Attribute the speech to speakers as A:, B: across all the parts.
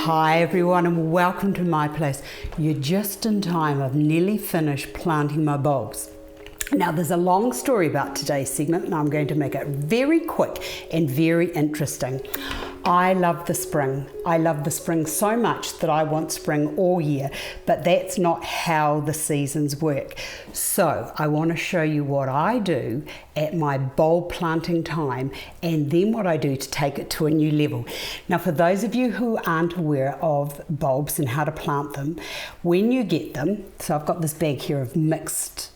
A: Hi everyone and welcome to my place. You're just in time. I've nearly finished planting my bulbs. Now there's a long story about today's segment and I'm going to make it very quick and very interesting. I love the spring. I love the spring so much that I want spring all year, but that's not how the seasons work. So I want to show you what I do at my bulb planting time and then what I do to take it to a new level. Now for those of you who aren't aware of bulbs and how to plant them, when you get them, so I've got this bag here of mixed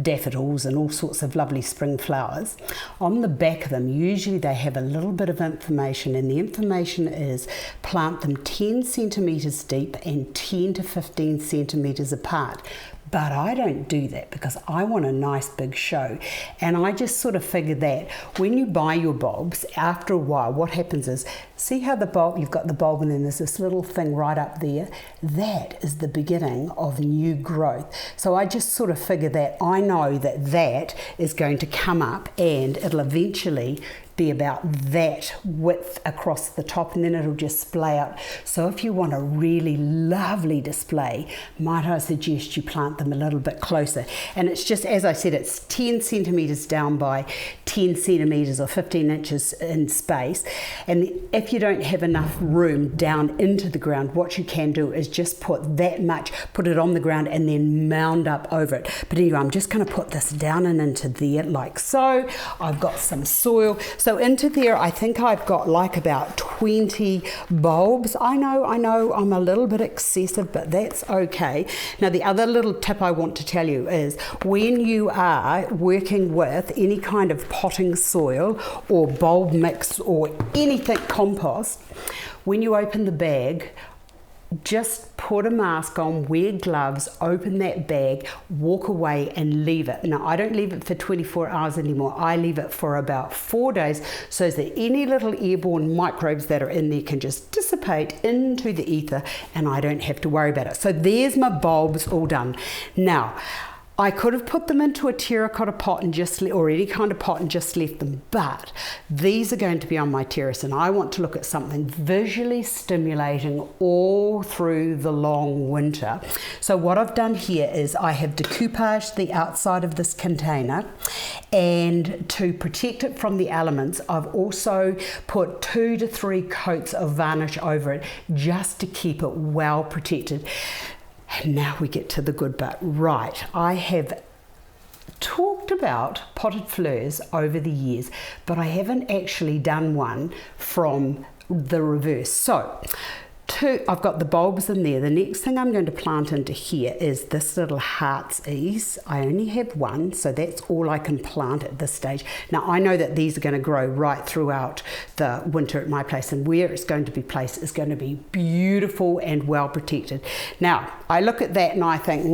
A: daffodils and all sorts of lovely spring flowers. On the back of them usually they have a little bit of information, and the information is plant them 10 centimeters deep and 10 to 15 centimeters apart. But I don't do that because I want a nice big show, and I just sort of figure that when you buy your bulbs, after a while what happens is, see how the bulb, you've got the bulb and then there's this little thing right up there, that is the beginning of new growth. So I just sort of figure that I know that that is going to come up and it'll eventually be about that width across the top, and then it'll just splay out. So if you want a really lovely display, might I suggest you plant them a little bit closer. And it's just, as I said, it's 10 centimeters down by 10 centimeters or 15 inches in space. And if you don't have enough room down into the ground, what you can do is just put that much, put it on the ground and then mound up over it. But anyway, I'm just going to put this down and into there like so. I've got some soil. So into there, I think I've got like about 20 bulbs. I know, I'm a little bit excessive, but that's okay. Now, the other little tip I want to tell you is when you are working with any kind of potting soil or bulb mix or anything compost, when you open the bag, just put a mask on, wear gloves, open that bag, walk away and leave it. Now, I don't leave it for 24 hours anymore. I leave it for about 4 days so that any little airborne microbes that are in there can just dissipate into the ether and I don't have to worry about it. So there's my bulbs all done. Now, I could have put them into a terracotta pot and just, or any kind of pot and just left them, but these are going to be on my terrace and I want to look at something visually stimulating all through the long winter. So what I've done here is I have decoupaged the outside of this container, and to protect it from the elements, I've also put 2 to 3 coats of varnish over it just to keep it well protected. And now we get to the good bit. Right, I have talked about potted fleurs over the years, but I haven't actually done one from the reverse. So, I've got the bulbs in there. The next thing I'm going to plant into here is this little heart's ease. I only have one, so that's all I can plant at this stage. Now, I know that these are going to grow right throughout the winter at my place, and where it's going to be placed is going to be beautiful and well protected. Now, I look at that and I think,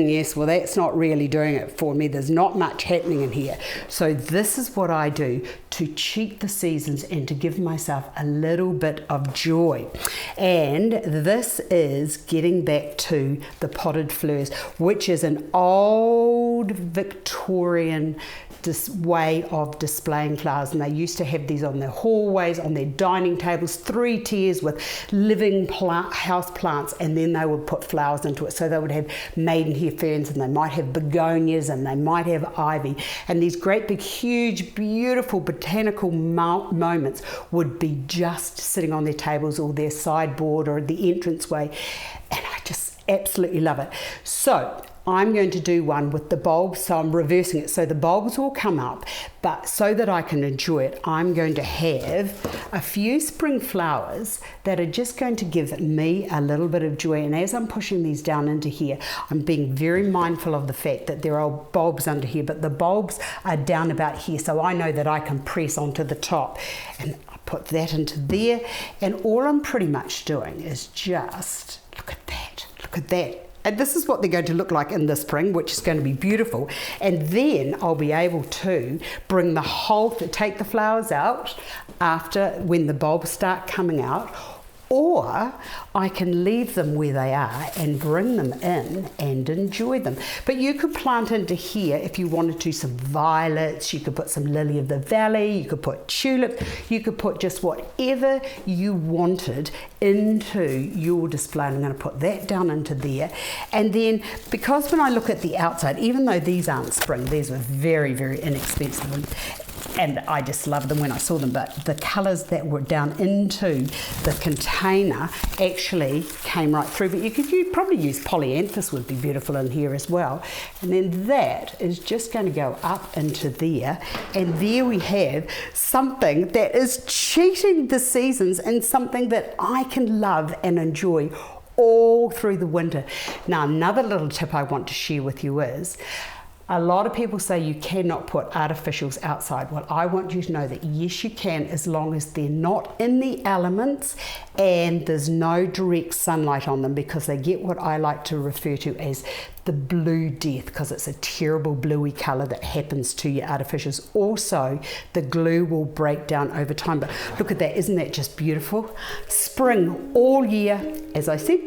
A: yes, well, that's not really doing it for me. There's not much happening in here. So this is what I do to cheat the seasons and to give myself a little bit of joy. And this is getting back to the potted fleurs, which is an old Victorian way of displaying flowers, and they used to have these on their hallways, on their dining tables, 3 tiers with living house plants, and then they would put flowers into it. So they would have maidenhair ferns, and they might have begonias, and they might have ivy, and these great big huge beautiful botanical moments would be just sitting on their tables or their sideboard or the entranceway, and I just absolutely love it. So I'm going to do one with the bulbs, so I'm reversing it. So the bulbs will come up, but so that I can enjoy it, I'm going to have a few spring flowers that are just going to give me a little bit of joy. And as I'm pushing these down into here, I'm being very mindful of the fact that there are bulbs under here, but the bulbs are down about here, so I know that I can press onto the top. And I put that into there, and all I'm pretty much doing is just, look at that, look at that. And this is what they're going to look like in the spring, which is going to be beautiful. And then I'll be able to bring the whole, take the flowers out after when the bulbs start coming out, or I can leave them where they are and bring them in and enjoy them. But you could plant into here, if you wanted to, some violets, you could put some lily of the valley, you could put tulips, you could put just whatever you wanted into your display. I'm going to put that down into there. And then, because when I look at the outside, even though these aren't spring, these were very, very inexpensive, and I just loved them when I saw them, but the colours that were down into the container actually came right through. But you'd probably use polyanthus, would be beautiful in here as well. And then that is just going to go up into there, and there we have something that is cheating the seasons and something that I can love and enjoy all through the winter. Now, another little tip I want to share with you is, a lot of people say you cannot put artificials outside. Well, I want you to know that yes, you can, as long as they're not in the elements and there's no direct sunlight on them, because they get what I like to refer to as the blue death, because it's a terrible bluey colour that happens to your artificials. Also, the glue will break down over time. But look at that, isn't that just beautiful? Spring all year, as I said.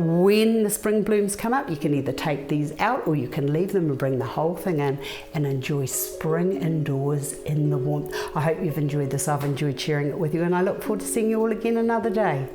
A: When the spring blooms come up, you can either take these out or you can leave them and bring the whole thing in and enjoy spring indoors in the warmth. I hope you've enjoyed this. I've enjoyed sharing it with you, and I look forward to seeing you all again another day.